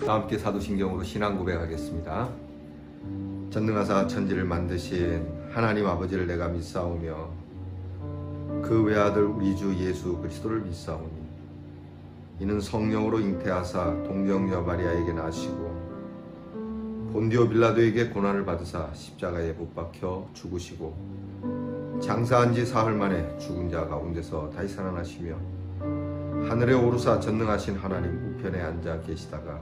다 함께 사도신경으로 신앙 고백하겠습니다. 전능하사 천지를 만드신 하나님 아버지를 내가 믿사오며 그 외아들 우리 주 예수 그리스도를 믿사오니 이는 성령으로 잉태하사 동정녀 마리아에게 나시고 본디오 빌라도에게 고난을 받으사 십자가에 못 박혀 죽으시고 장사한 지 사흘 만에 죽은 자 가운데서 다시 살아나시며 하늘에 오르사 전능하신 하나님 우편에 앉아 계시다가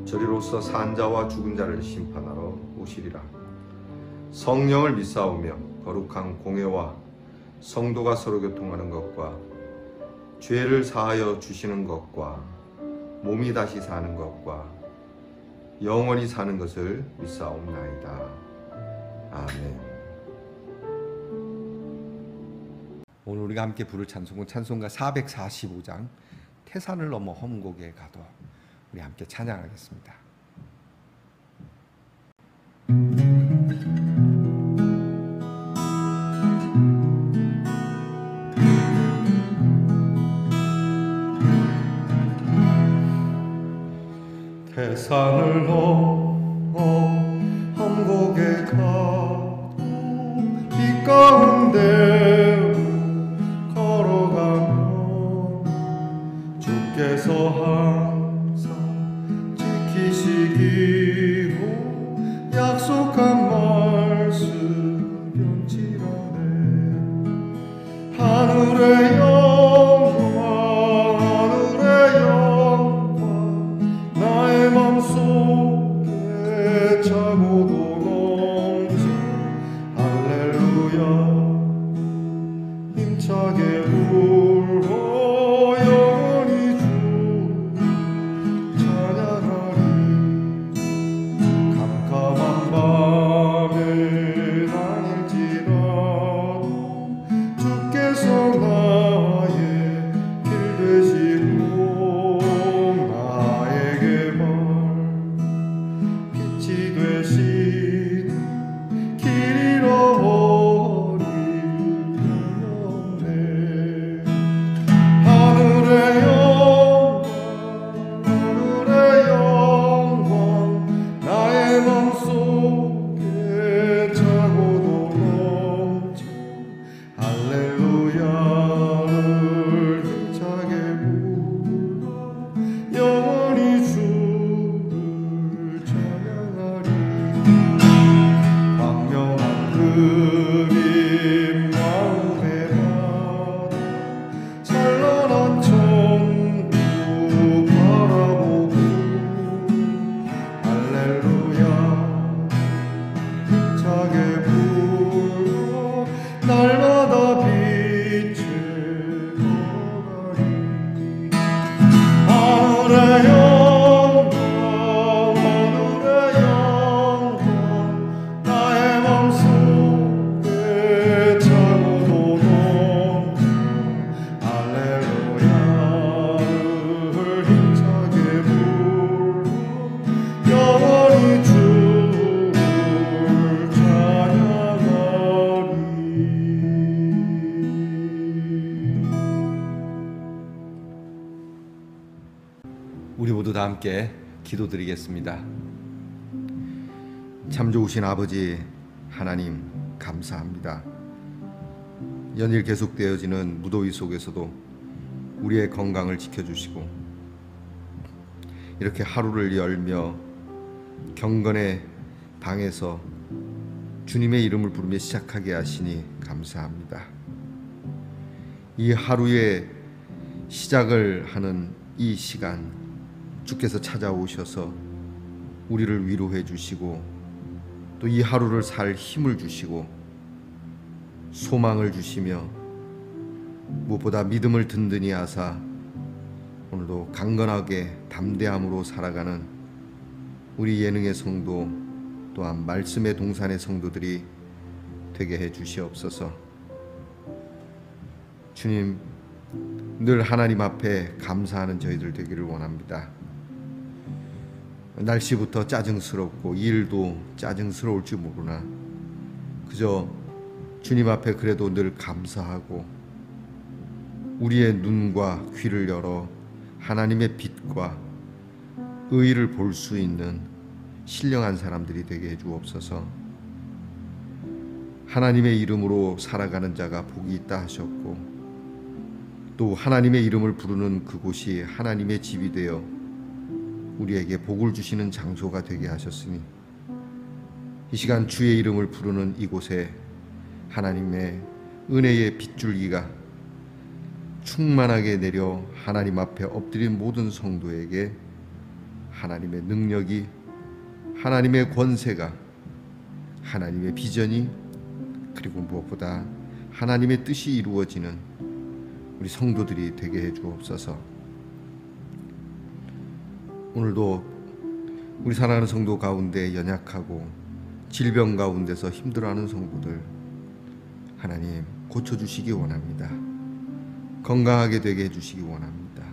저리로서 산 자와 죽은 자를 심판하러 오시리라. 성령을 믿사오며 거룩한 공회와 성도가 서로 교통하는 것과 죄를 사하여 주시는 것과 몸이 다시 사는 것과 영원히 사는 것을 믿사옵나이다. 아멘. 오늘 우리가 함께 부를 찬송은 찬송가 445장 태산을 넘어 험곡에 가도 우리 함께 찬양하겠습니다. 태산을 넘어 험곡에 가도 빛 가운데 걸어가며 주께서 항상 지키시기로 약속한 말씀 변치라네. 하늘의 영광 나의 맘속에 차고도 넘쳐 할렐루야 힘차게 불러 영원히 주 찬양하리. 캄캄한 밤에 다닐지라도 주께서 나의 길 되시고 나에게 빛이 되시는 길 잃어버릴 리 없네. 하늘의 영광 나의 맘속에 차고도 넘쳐 할렐루야를 힘차게 불러 영원히 주를 찬양하리. 광명한 그림 마음에 받아 찬란한 천국 바라보고 할렐루야 힘차게 불러 날마다 빛을 걸어가리. 하늘의 영광 나의 맘속에 차고도 넘쳐 할렐루야를 힘차게 불러 영원히 주를 찬양하리. 우리 모두 다 함께 기도드리겠습니다. 참 좋으신 아버지 하나님 감사합니다. 연일 계속되어지는 무더위 속에서도 우리의 건강을 지켜주시고 이렇게 하루를 열며 경건의 방에서 주님의 이름을 부르며 시작하게 하시니 감사합니다. 이 하루의 시작을 하는 이 시간 주께서 찾아오셔서 우리를 위로해 주시고 또 이 하루를 살 힘을 주시고 소망을 주시며 무엇보다 믿음을 든든히 하사 오늘도 강건하게 담대함으로 살아가는 우리 예능의 성도 또한 말씀의 동산의 성도들이 되게 해 주시옵소서. 주님, 늘 하나님 앞에 감사하는 저희들 되기를 원합니다. 날씨부터 짜증스럽고 일도 짜증스러울 줄 모르나 그저 주님 앞에 그래도 늘 감사하고 우리의 눈과 귀를 열어 하나님의 빛과 의의를 볼 수 있는 신령한 사람들이 되게 해주옵소서. 하나님의 이름으로 살아가는 자가 복이 있다 하셨고, 또 하나님의 이름을 부르는 그곳이 하나님의 집이 되어 우리에게 복을 주시는 장소가 되게 하셨으니, 이 시간 주의 이름을 부르는 이곳에 하나님의 은혜의 빗줄기가 충만하게 내려 하나님 앞에 엎드린 모든 성도에게 하나님의 능력이, 하나님의 권세가, 하나님의 비전이, 그리고 무엇보다 하나님의 뜻이 이루어지는 우리 성도들이 되게 해 주옵소서. 오늘도 우리 사랑하는 성도 가운데 연약하고 질병 가운데서 힘들어하는 성도들 하나님 고쳐주시기 원합니다. 건강하게 되게 해주시기 원합니다.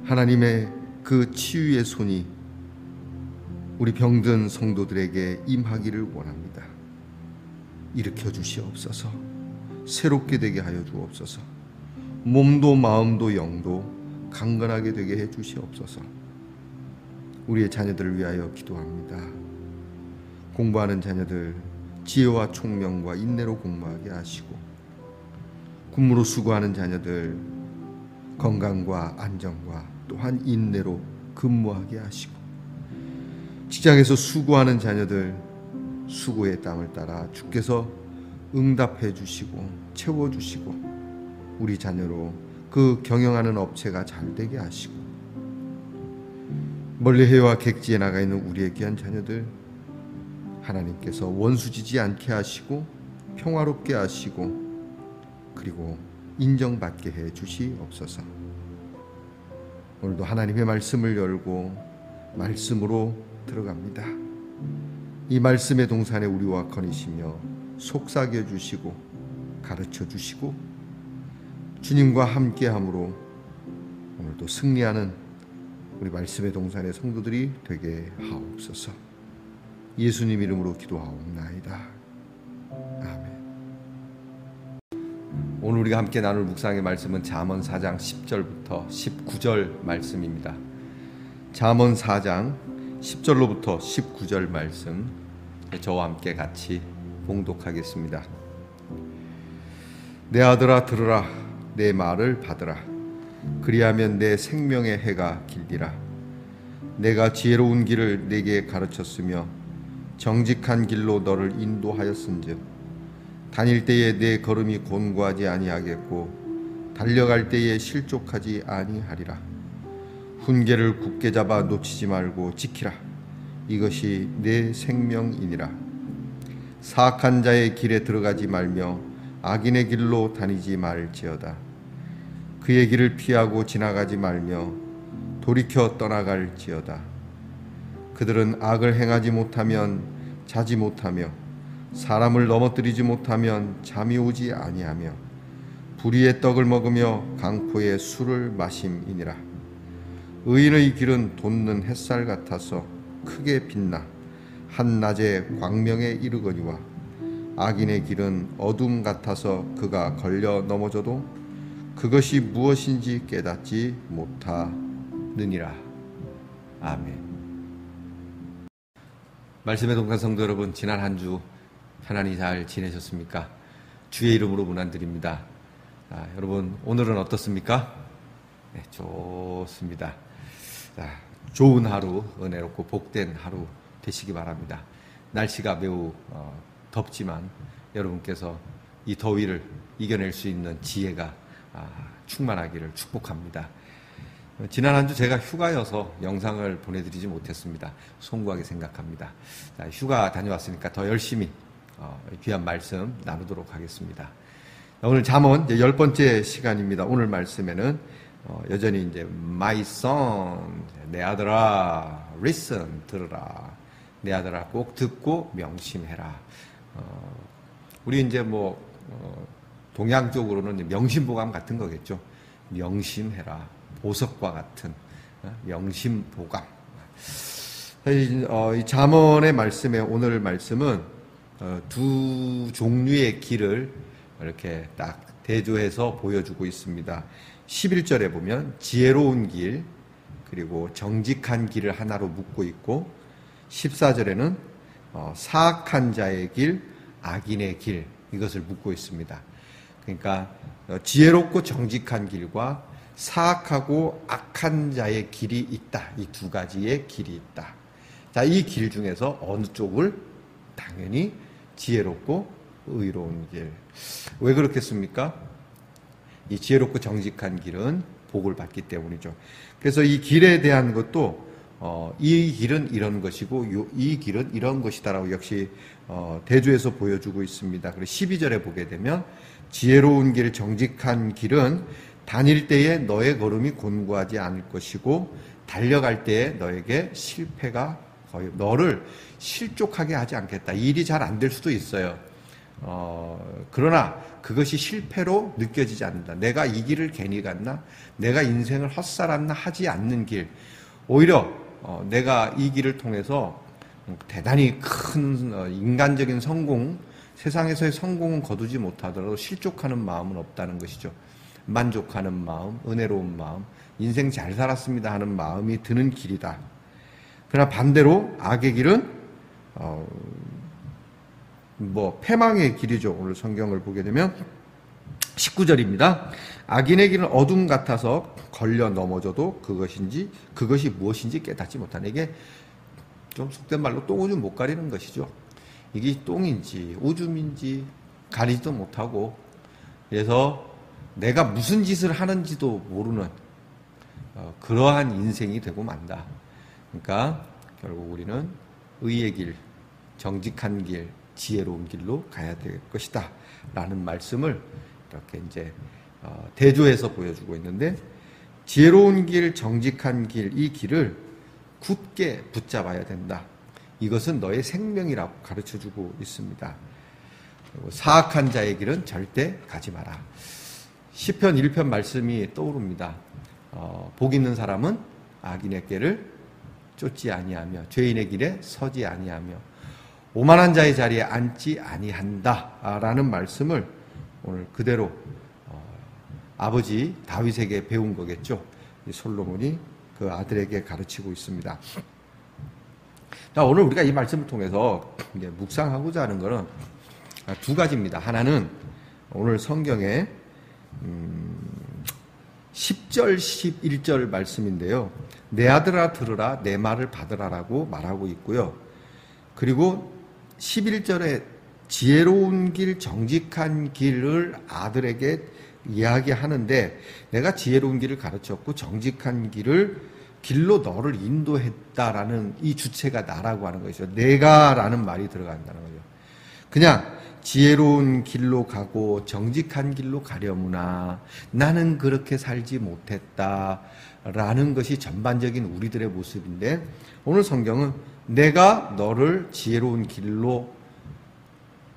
하나님의 그 치유의 손이 우리 병든 성도들에게 임하기를 원합니다. 일으켜 주시옵소서. 새롭게 되게 하여 주옵소서. 몸도 마음도 영도 강건하게 되게 해 주시옵소서. 우리의 자녀들을 위하여 기도합니다. 공부하는 자녀들 지혜와 총명과 인내로 공부하게 하시고, 군무로 수고하는 자녀들 건강과 안정과 또한 인내로 근무하게 하시고, 직장에서 수고하는 자녀들 수고의 땀을 따라 주께서 응답해 주시고 채워 주시고, 우리 자녀로 그 경영하는 업체가 잘 되게 하시고, 멀리 해외와 객지에 나가 있는 우리의 귀한 자녀들 하나님께서 원수지지 않게 하시고 평화롭게 하시고, 그리고 인정받게 해 주시옵소서. 오늘도 하나님의 말씀을 열고 말씀으로 들어갑니다. 이 말씀의 동산에 우리와 거니시며 속삭여 주시고 가르쳐 주시고 주님과 함께함으로 오늘도 승리하는 우리 말씀의 동산의 성도들이 되게 하옵소서. 예수님 이름으로 기도하옵나이다. 아멘. 오늘 우리가 함께 나눌 묵상의 말씀은 잠언 4장 10절부터 19절 말씀입니다. 잠언 4장 10절로부터 19절 말씀 저와 함께 같이 봉독하겠습니다. 내 아들아 들으라, 내 말을 받으라. 그리하면 내 생명의 해가 길리라. 내가 지혜로운 길을 네게 가르쳤으며 정직한 길로 너를 인도하였은즉 다닐 때에 내 걸음이 곤고하지 아니하겠고 달려갈 때에 실족하지 아니하리라. 훈계를 굳게 잡아 놓치지 말고 지키라. 이것이 내 생명이니라. 사악한 자의 길에 들어가지 말며 악인의 길로 다니지 말지어다. 그의 길을 피하고 지나가지 말며 돌이켜 떠나갈지어다. 그들은 악을 행하지 못하면 자지 못하며 사람을 넘어뜨리지 못하면 잠이 오지 아니하며 불의의 떡을 먹으며 강포의 술을 마심이니라. 의인의 길은 돋는 햇살 같아서 크게 빛나 한낮에 광명에 이르거니와 악인의 길은 어둠 같아서 그가 걸려 넘어져도 그것이 무엇인지 깨닫지 못하느니라. 아멘. 말씀의 동산 성도 여러분, 지난 한 주 편안히 잘 지내셨습니까? 주의 이름으로 문안드립니다. 여러분 오늘은 어떻습니까? 네, 좋습니다. 좋은 하루, 은혜롭고 복된 하루 되시기 바랍니다. 날씨가 매우 덥지만 여러분께서 이 더위를 이겨낼 수 있는 지혜가 충만하기를 축복합니다. 지난 한 주 제가 휴가여서 영상을 보내드리지 못했습니다. 송구하게 생각합니다. 휴가 다녀왔으니까 더 열심히 귀한 말씀 나누도록 하겠습니다. 오늘 잠언 10번째 시간입니다. 오늘 말씀에는 여전히 이제 My son, 내 아들아, listen, 들으라. 내 아들아, 꼭 듣고 명심해라. 우리 이제 동양적으로는 명심보감 같은 거겠죠. 명심해라. 보석과 같은 명심보감. 이 잠언의 말씀에 오늘 말씀은 두 종류의 길을 이렇게 딱 대조해서 보여주고 있습니다. 11절에 보면 지혜로운 길, 그리고 정직한 길을 하나로 묶고 있고 14절에는 사악한 자의 길, 악인의 길 이것을 묶고 있습니다. 그러니까 지혜롭고 정직한 길과 사악하고 악한 자의 길이 있다. 이 두 가지의 길이 있다. 자, 이 길 중에서 어느 쪽을 당연히 지혜롭고 의로운 길. 왜 그렇겠습니까? 이 지혜롭고 정직한 길은 복을 받기 때문이죠. 그래서 이 길에 대한 것도 이 길은 이런 것이고 이 길은 이런 것이다라고 역시 대조해서 보여주고 있습니다. 그리고 12절에 보게 되면 지혜로운 길, 정직한 길은 다닐 때에 너의 걸음이 곤고하지 않을 것이고 달려갈 때에 너에게 실패가 거의 너를 실족하게 하지 않겠다. 일이 잘 안 될 수도 있어요. 그러나 그것이 실패로 느껴지지 않는다. 내가 이 길을 괜히 갔나? 내가 인생을 헛살았나? 하지 않는 길. 오히려 내가 이 길을 통해서 대단히 큰 인간적인 성공, 세상에서의 성공은 거두지 못하더라도 실족하는 마음은 없다는 것이죠. 만족하는 마음, 은혜로운 마음, 인생 잘 살았습니다 하는 마음이 드는 길이다. 그러나 반대로 악의 길은 패망의 길이죠. 오늘 성경을 보게 되면 19절입니다. 악인의 길은 어둠 같아서 걸려 넘어져도 그것이 무엇인지 깨닫지 못하는, 이게 좀 속된 말로 똥오줌 못 가리는 것이죠. 이게 똥인지 오줌인지 가리지도 못하고, 그래서 내가 무슨 짓을 하는지도 모르는 그러한 인생이 되고 만다. 그러니까 결국 우리는 의의 길, 정직한 길, 지혜로운 길로 가야 될 것이다 라는 말씀을 이렇게 이제 대조해서 보여주고 있는데, 지혜로운 길, 정직한 길, 이 길을 굳게 붙잡아야 된다. 이것은 너의 생명이라고 가르쳐주고 있습니다. 그리고 사악한 자의 길은 절대 가지 마라. 시편 1편 말씀이 떠오릅니다. 복 있는 사람은 악인의 길을 쫓지 아니하며 죄인의 길에 서지 아니하며 오만한 자의 자리에 앉지 아니한다 라는 말씀을 오늘 그대로 아버지 다윗에게 배운 거겠죠. 솔로몬이 그 아들에게 가르치고 있습니다. 자, 오늘 우리가 이 말씀을 통해서 이제 묵상하고자 하는 것은 두 가지입니다. 하나는 오늘 성경에 10절, 11절 말씀인데요. 내 아들아 들으라, 내 말을 받으라라고 말하고 있고요. 그리고 11절에 지혜로운 길, 정직한 길을 아들에게 이야기하는데, 내가 지혜로운 길을 가르쳤고 정직한 길로 너를 인도했다라는 이 주체가 나라고 하는 것이죠. 내가라는 말이 들어간다는 거죠. 그냥 지혜로운 길로 가고 정직한 길로 가려무나 나는 그렇게 살지 못했다라는 것이 전반적인 우리들의 모습인데, 오늘 성경은 내가 너를 지혜로운 길로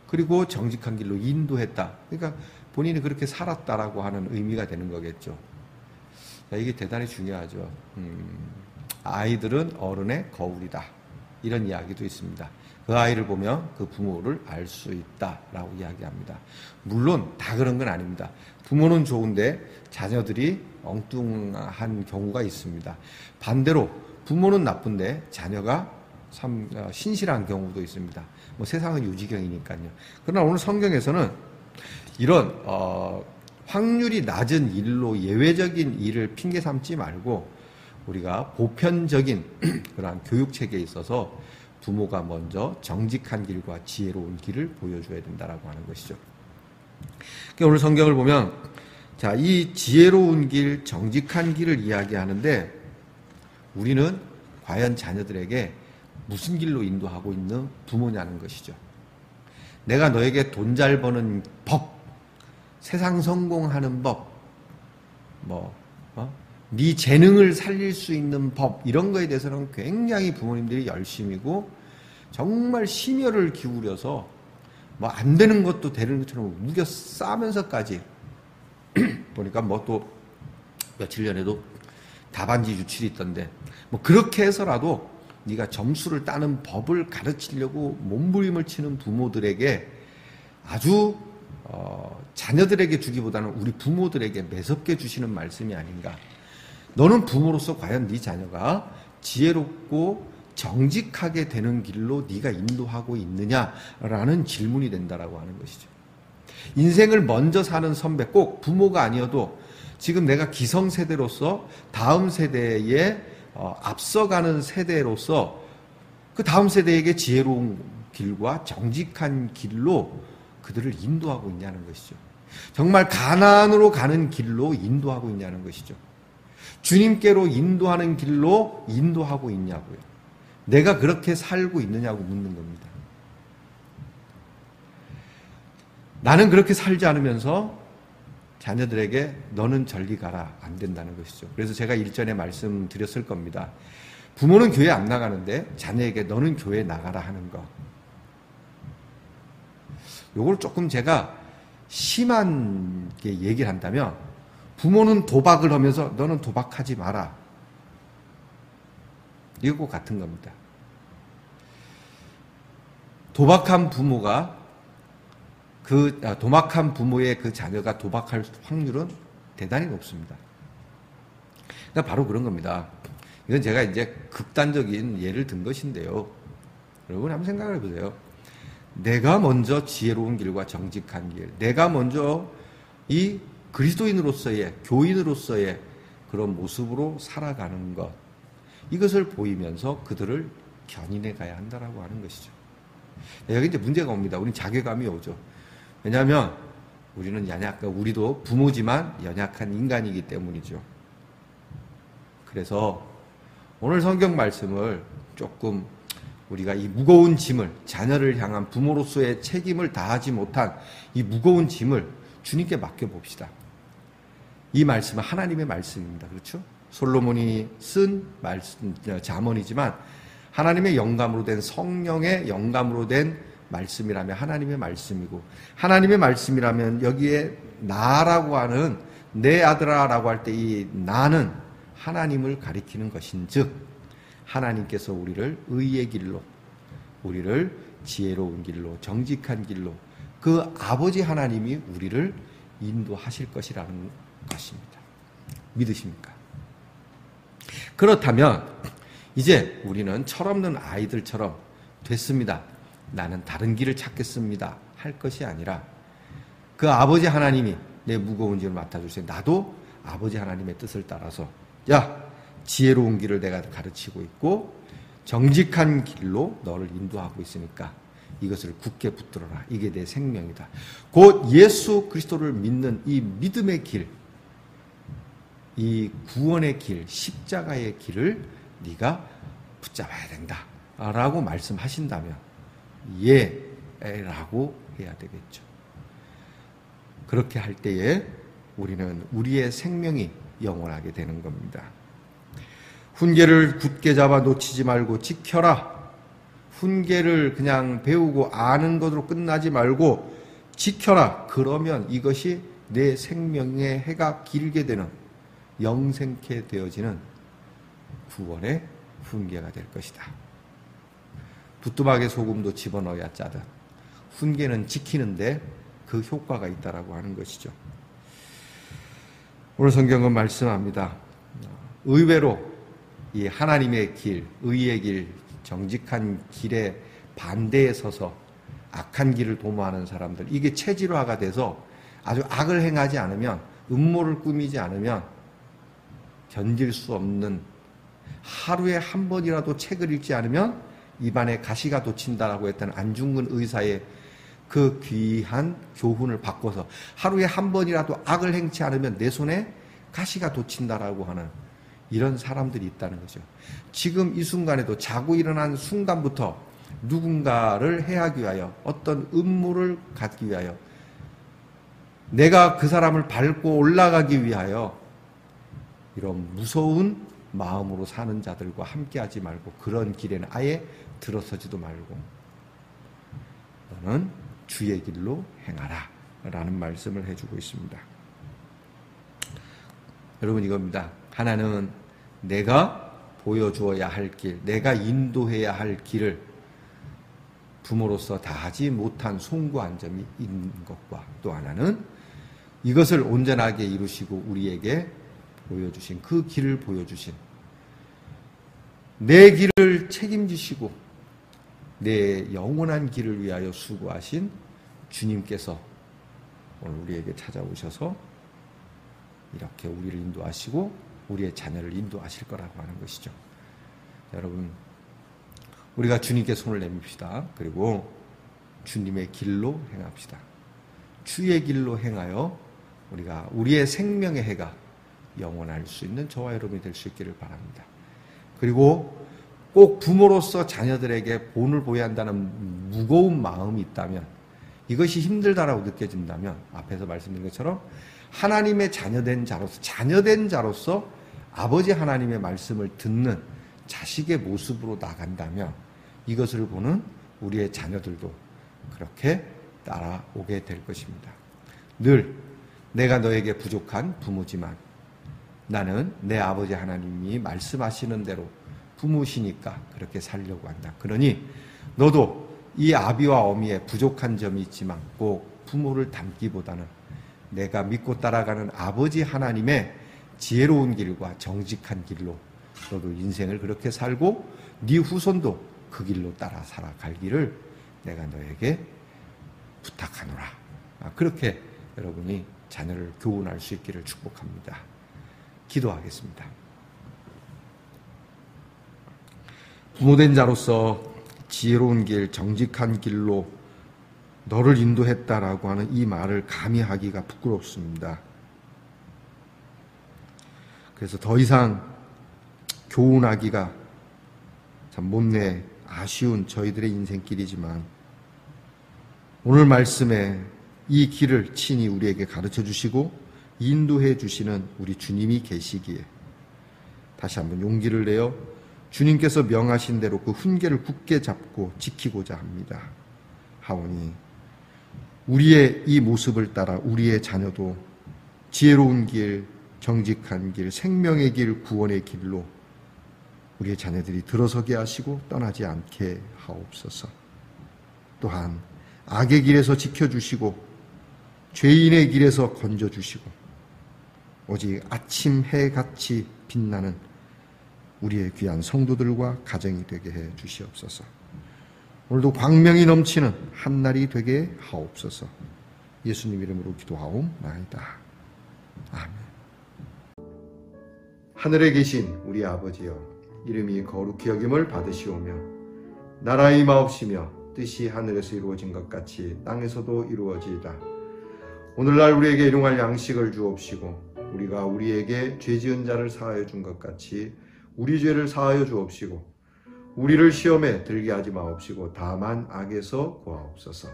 그리고 정직한 길로 인도했다. 그러니까 본인이 그렇게 살았다라고 하는 의미가 되는 거겠죠. 이게 대단히 중요하죠. 아이들은 어른의 거울이다. 이런 이야기도 있습니다. 그 아이를 보면 그 부모를 알 수 있다라고 이야기합니다. 물론 다 그런 건 아닙니다. 부모는 좋은데 자녀들이 엉뚱한 경우가 있습니다. 반대로 부모는 나쁜데 자녀가 참 신실한 경우도 있습니다. 세상은 유지경이니까요. 그러나 오늘 성경에서는 이런 확률이 낮은 일로 예외적인 일을 핑계 삼지 말고 우리가 보편적인 그러한 교육 체계에 있어서 부모가 먼저 정직한 길과 지혜로운 길을 보여줘야 된다라고 하는 것이죠. 오늘 성경을 보면 자, 이 지혜로운 길, 정직한 길을 이야기하는데 우리는 과연 자녀들에게 무슨 길로 인도하고 있는 부모냐는 것이죠. 내가 너에게 돈 잘 버는 법, 세상 성공하는 법, 네 재능을 살릴 수 있는 법, 이런 거에 대해서는 굉장히 부모님들이 열심이고 정말 심혈을 기울여서 안 되는 것도 되는 것처럼 우겨 싸면서까지 보니까 또 며칠 전에도 답안지 유출이 있던데 그렇게 해서라도 네가 점수를 따는 법을 가르치려고 몸부림을 치는 부모들에게 아주 자녀들에게 주기보다는 우리 부모들에게 매섭게 주시는 말씀이 아닌가. 너는 부모로서 과연 네 자녀가 지혜롭고 정직하게 되는 길로 네가 인도하고 있느냐라는 질문이 된다라고 하는 것이죠. 인생을 먼저 사는 선배, 꼭 부모가 아니어도 지금 내가 기성세대로서 다음 세대에 앞서가는 세대로서 그 다음 세대에게 지혜로운 길과 정직한 길로 그들을 인도하고 있냐는 것이죠. 정말 가나안으로 가는 길로 인도하고 있냐는 것이죠. 주님께로 인도하는 길로 인도하고 있냐고요. 내가 그렇게 살고 있느냐고 묻는 겁니다. 나는 그렇게 살지 않으면서 자녀들에게 너는 절리 가라 안 된다는 것이죠. 그래서 제가 일전에 말씀드렸을 겁니다. 부모는 교회 안 나가는데 자녀에게 너는 교회 나가라 하는 거. 요걸 조금 제가 심하게 얘기를 한다면 부모는 도박을 하면서 너는 도박하지 마라. 이거 같은 겁니다. 도박한 부모의 그 자녀가 도박할 확률은 대단히 높습니다. 그러니까 바로 그런 겁니다. 이건 제가 이제 극단적인 예를 든 것인데요. 여러분 한번 생각을 해보세요. 내가 먼저 지혜로운 길과 정직한 길, 내가 먼저 이 그리스도인으로서의, 교인으로서의 그런 모습으로 살아가는 것, 이것을 보이면서 그들을 견인해 가야 한다라고 하는 것이죠. 여기 이제 문제가 옵니다. 우리는 자괴감이 오죠. 왜냐하면 우리는 우리도 부모지만 연약한 인간이기 때문이죠. 그래서 오늘 성경 말씀을 조금 우리가 이 무거운 짐을, 자녀를 향한 부모로서의 책임을 다하지 못한 이 무거운 짐을 주님께 맡겨봅시다. 이 말씀은 하나님의 말씀입니다. 그렇죠? 솔로몬이 쓴 말씀, 잠언이지만 하나님의 영감으로 된, 성령의 영감으로 된 말씀이라면 하나님의 말씀이고, 하나님의 말씀이라면 여기에 나라고 하는, 내 아들아라고 할 때 이 나는 하나님을 가리키는 것인즉 하나님께서 우리를 의의 길로, 우리를 지혜로운 길로, 정직한 길로, 그 아버지 하나님이 우리를 인도하실 것이라는 것입니다. 믿으십니까? 그렇다면 이제 우리는 철없는 아이들처럼 됐습니다, 나는 다른 길을 찾겠습니다 할 것이 아니라 그 아버지 하나님이 내 무거운 짐을 맡아주세요. 나도 아버지 하나님의 뜻을 따라서 지혜로운 길을 내가 가르치고 있고 정직한 길로 너를 인도하고 있으니까 이것을 굳게 붙들어라. 이게 내 생명이다. 곧 예수 그리스도를 믿는 이 믿음의 길, 이 구원의 길, 십자가의 길을 네가 붙잡아야 된다 라고 말씀하신다면 라고 해야 되겠죠. 그렇게 할 때에 우리는 우리의 생명이 영원하게 되는 겁니다. 훈계를 굳게 잡아 놓치지 말고 지켜라. 훈계를 그냥 배우고 아는 것으로 끝나지 말고 지켜라. 그러면 이것이 내 생명의 해가 길게 되는, 영생케 되어지는 구원의 훈계가 될 것이다. 부뚜막에 소금도 집어넣어야 짜듯 훈계는 지키는데 그 효과가 있다라고 하는 것이죠. 오늘 성경은 말씀합니다. 의외로 이 하나님의 길, 의의 길, 정직한 길의 반대에 서서 악한 길을 도모하는 사람들, 이게 체질화가 돼서 아주 악을 행하지 않으면, 음모를 꾸미지 않으면 견딜 수 없는, 하루에 한 번이라도 책을 읽지 않으면 입안에 가시가 돋친다라고 했던 안중근 의사의 그 귀한 교훈을 바꿔서 하루에 한 번이라도 악을 행치 않으면 내 손에 가시가 돋친다라고 하는 이런 사람들이 있다는 거죠. 지금 이 순간에도 자고 일어난 순간부터 누군가를 해하기 위하여, 어떤 음모를 갖기 위하여, 내가 그 사람을 밟고 올라가기 위하여 이런 무서운 마음으로 사는 자들과 함께하지 말고 그런 길에는 아예 들어서지도 말고 너는 주의 길로 행하라 라는 말씀을 해주고 있습니다. 여러분 이겁니다. 하나는 내가 보여주어야 할 길, 내가 인도해야 할 길을 부모로서 다하지 못한 송구한 점이 있는 것과, 또 하나는 이것을 온전하게 이루시고 우리에게 보여주신 그 길을 보여주신 내 길을 책임지시고 내 영원한 길을 위하여 수고하신 주님께서 오늘 우리에게 찾아오셔서 이렇게 우리를 인도하시고 우리의 자녀를 인도하실 거라고 하는 것이죠. 여러분, 우리가 주님께 손을 내밉시다. 그리고 주님의 길로 행합시다. 주의 길로 행하여 우리가 우리의 생명의 해가 영원할 수 있는 저와 여러분이 될 수 있기를 바랍니다. 그리고 꼭 부모로서 자녀들에게 본을 보여야 한다는 무거운 마음이 있다면, 이것이 힘들다라고 느껴진다면 앞에서 말씀드린 것처럼 하나님의 자녀된 자로서 아버지 하나님의 말씀을 듣는 자식의 모습으로 나간다면 이것을 보는 우리의 자녀들도 그렇게 따라오게 될 것입니다. 늘 내가 너에게 부족한 부모지만 나는 내 아버지 하나님이 말씀하시는 대로 부모시니까 그렇게 살려고 한다. 그러니 너도 이 아비와 어미의 부족한 점이 있지만 꼭 부모를 닮기보다는 내가 믿고 따라가는 아버지 하나님의 지혜로운 길과 정직한 길로 너도 인생을 그렇게 살고 네 후손도 그 길로 따라 살아가기를 내가 너에게 부탁하노라. 그렇게 여러분이 자녀를 교훈할 수 있기를 축복합니다. 기도하겠습니다. 부모된 자로서 지혜로운 길, 정직한 길로 너를 인도했다라고 하는 이 말을 감히 하기가 부끄럽습니다. 그래서 더 이상 교훈하기가 참 못내 아쉬운 저희들의 인생길이지만 오늘 말씀에 이 길을 친히 우리에게 가르쳐 주시고 인도해 주시는 우리 주님이 계시기에 다시 한번 용기를 내어 주님께서 명하신 대로 그 훈계를 굳게 잡고 지키고자 합니다. 하오니 우리의 이 모습을 따라 우리의 자녀도 지혜로운 길, 정직한 길, 생명의 길, 구원의 길로 우리의 자녀들이 들어서게 하시고 떠나지 않게 하옵소서. 또한 악의 길에서 지켜주시고 죄인의 길에서 건져주시고 오직 아침 해같이 빛나는 우리의 귀한 성도들과 가정이 되게 해 주시옵소서. 오늘도 광명이 넘치는 한날이 되게 하옵소서. 예수님 이름으로 기도하옵나이다. 아멘. 하늘에 계신 우리 아버지여, 이름이 거룩히 여김을 받으시오며 나라의 임하옵시며 뜻이 하늘에서 이루어진 것 같이 땅에서도 이루어지이다. 오늘날 우리에게 일용할 양식을 주옵시고 우리가 우리에게 죄지은 자를 사하여 준 것 같이 우리 죄를 사하여 주옵시고 우리를 시험에 들게 하지 마옵시고 다만 악에서 구하옵소서.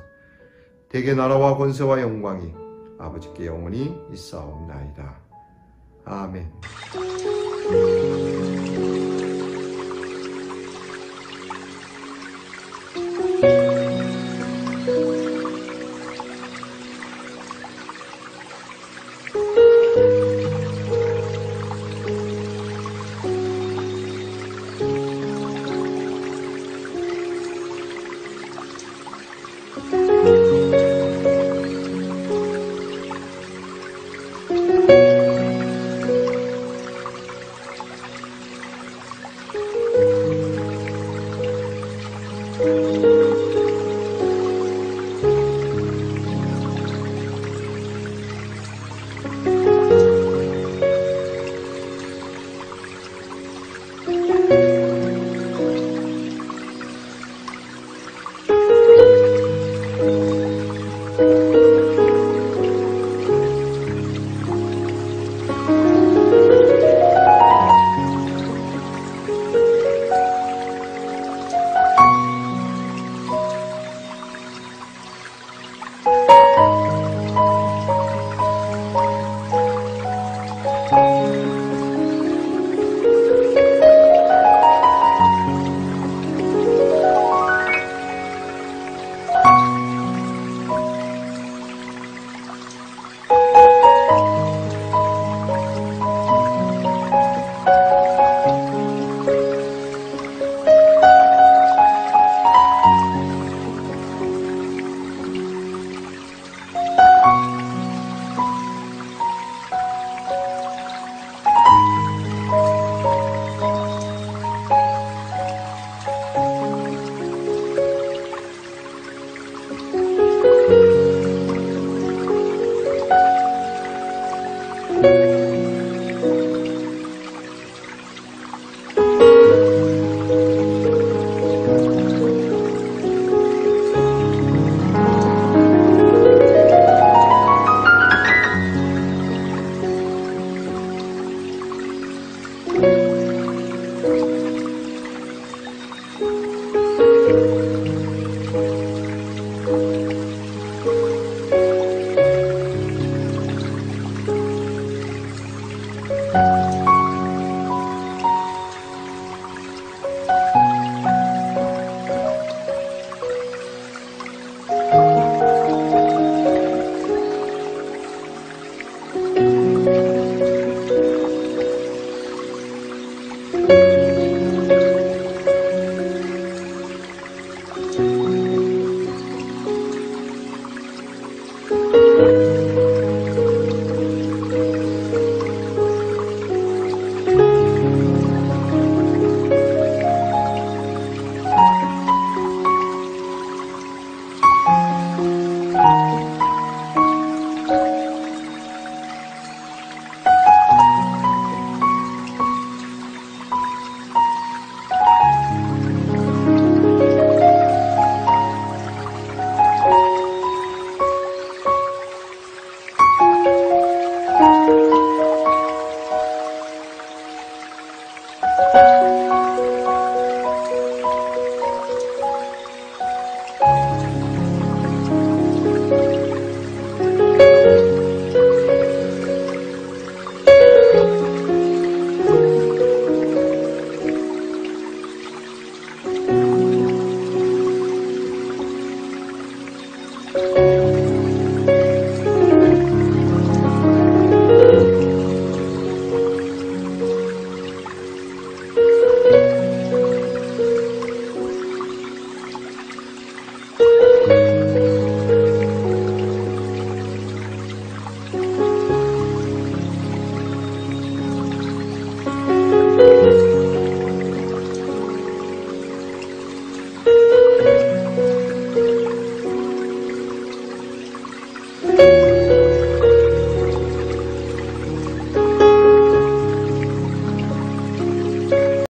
대개 나라와 권세와 영광이 아버지께 영원히 있사옵나이다. 아멘.